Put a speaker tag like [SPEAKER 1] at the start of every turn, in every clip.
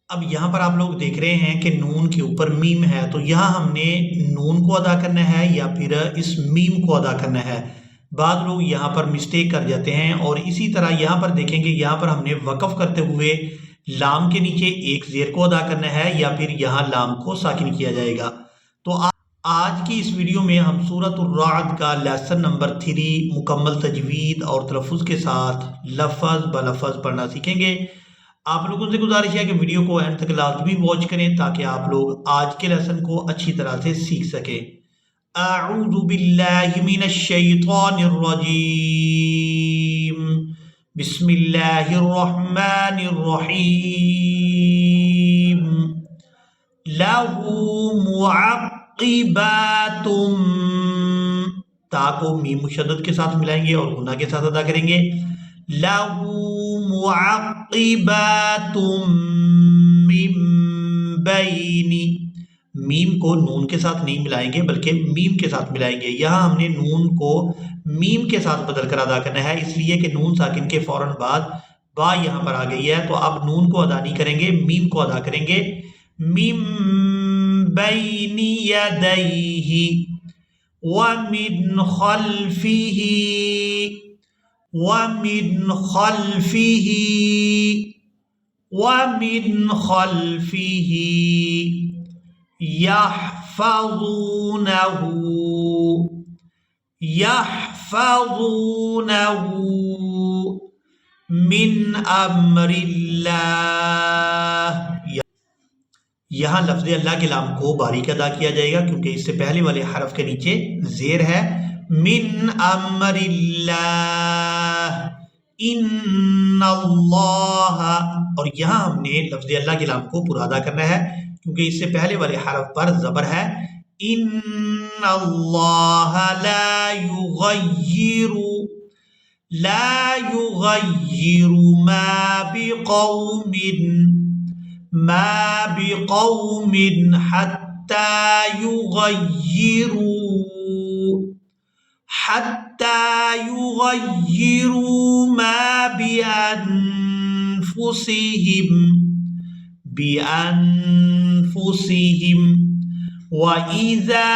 [SPEAKER 1] اب یہاں پر آپ لوگ دیکھ رہے ہیں کہ نون کے اوپر میم ہے، تو یہاں ہم نے نون کو ادا کرنا ہے یا پھر اس میم کو ادا کرنا ہے۔ بعض لوگ یہاں پر مسٹیک کر جاتے ہیں، اور اسی طرح یہاں پر دیکھیں گے یہاں پر ہم نے وقف کرتے ہوئے لام کے نیچے ایک زیر کو ادا کرنا ہے یا پھر یہاں لام کو ساکن کیا جائے گا۔ تو آج کی اس ویڈیو میں ہم سورۃ الرعد کا لیسن نمبر 3 مکمل تجوید اور تلفظ کے ساتھ لفظ بلفظ پڑھنا سیکھیں گے۔ آپ لوگوں سے گزارش ہے کہ ویڈیو کو اینڈ تک لازمی واچ کریں تاکہ آپ لوگ آج کے لیسن کو اچھی طرح سے سیکھ سکیں۔ اعوذ باللہ من الشیطان الرجیم، بسم اللہ الرحمن الرحیم۔ لہو معقبات، تا کو میم مشدد کے ساتھ ملائیں گے اور غنہ کے ساتھ ادا کریں گے۔ لہو معقبات من بینی، میم کو نون کے ساتھ نہیں ملائیں گے بلکہ میم کے ساتھ ملائیں گے۔ یہاں ہم نے نون کو میم کے ساتھ بدل کر ادا کرنا ہے، اس لیے کہ نون ساکن کے فوراً بعد با یہاں پر آ گئی ہے، تو اب نون کو ادا نہیں کریں گے، میم کو ادا کریں گے۔ من بین یدیہ ومن خلفہ ومن خلفہ ومن خلفہ یحفظونہ یحفظونہ من امر اللہ۔ یہاں لفظ اللہ کے لام کو باریک ادا کیا جائے گا کیونکہ اس سے پہلے والے حرف کے نیچے زیر ہے۔ من امر اللہ ان اللہ، اور یہاں ہم نے لفظ اللہ کے لام کو پورا ادا کرنا ہے کیونکہ اس سے پہلے والے حرف پر زبر ہے۔ ان اللہ لا یغیر ما بقوم حتى يغيروا ما بأنفسهم وإذا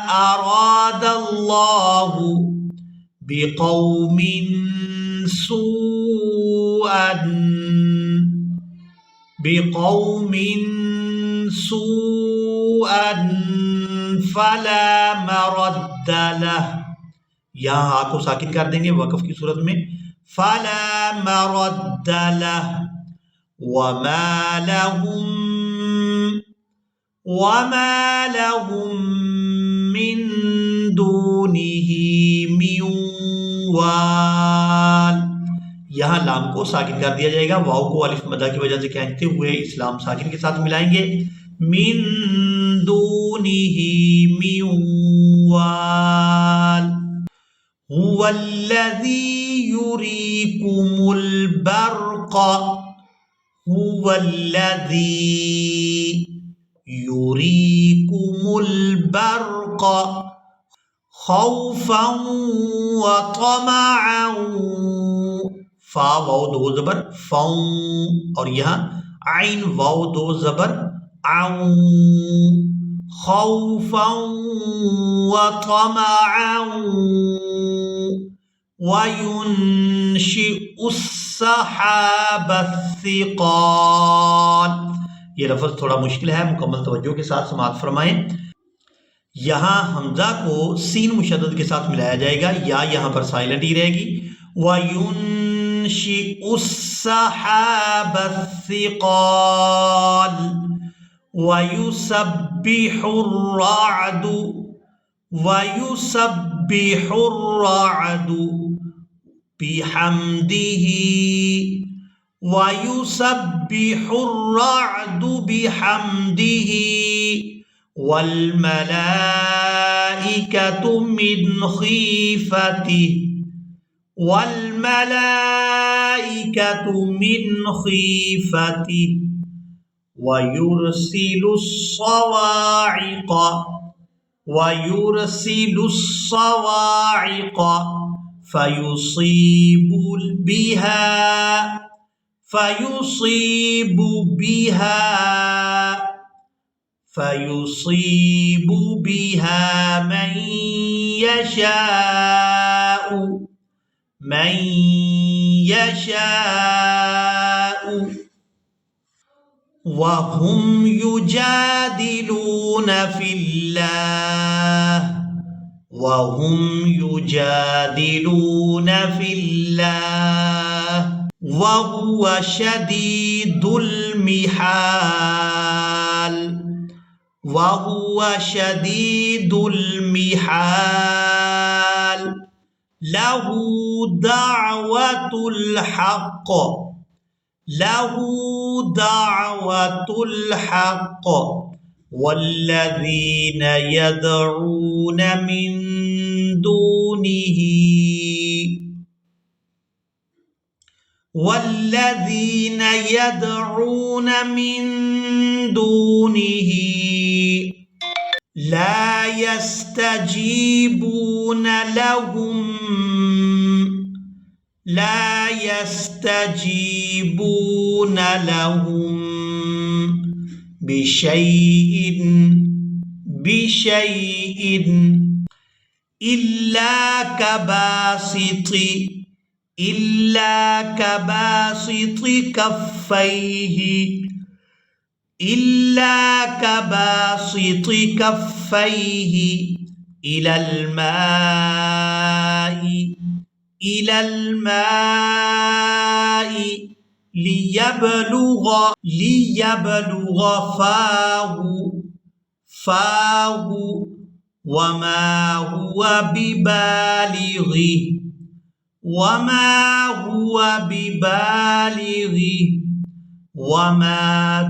[SPEAKER 1] أراد الله بقوم سوءا فلا مرد له، یہاں آ کو ساکن کر دیں گے وقف کی صورت میں، فلا مرد له وما لهم من دونه من وال، یہاں لام کو ساکن کر دیا جائے گا، واو کو الف مدہ کی وجہ سے کھینچتے ہوئے اس لام ساکن کے ساتھ ملائیں گے۔ من دونه من وال هو الذی یریکم البرق هو الذی یریکم البرق خوفا وطمعا، فا واو دو زبر فاؤں، اور یہاں عین واو دو زبر عون، خوفا وطمعا وینشئ السحاب الثقال۔ یہ لفظ تھوڑا مشکل ہے، مکمل توجہ کے ساتھ سماعت فرمائیں۔ یہاں حمزہ کو سین مشدد کے ساتھ ملایا جائے گا، یا یہاں پر سائلنٹ ہی رہے گی۔ وَيُنشِئُ السَّحَابَ الثِّقَالَ وَيُسَبِّحُ الرَّعْدُ بِحَمْدِهِ والملائكة من خيفته ويرسل الصواعق فيصيب بها فيصيب بها فيصيب بها من يشاء وهم يجادلون في الله وهو شديد المحال له دعوة الحق والذين يدعون من دونه لا يستجيبون لهم بشيء إلا كباسط كفيه إلى الماء ليبلغ فاه وما هو ببالغه وما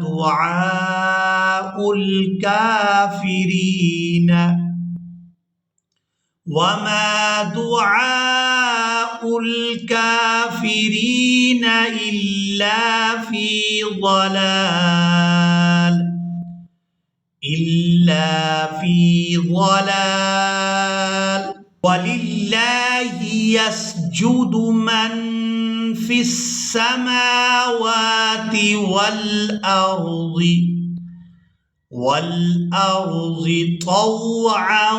[SPEAKER 1] دعاء الكافرين إلا في ضلال ولله يسجد من في السماوات والأرض طوعا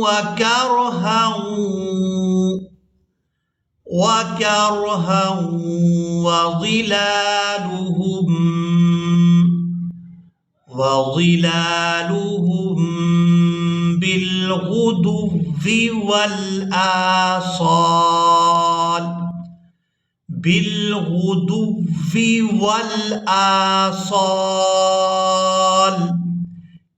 [SPEAKER 1] وكرها وظلالهم بالغدو والآصال।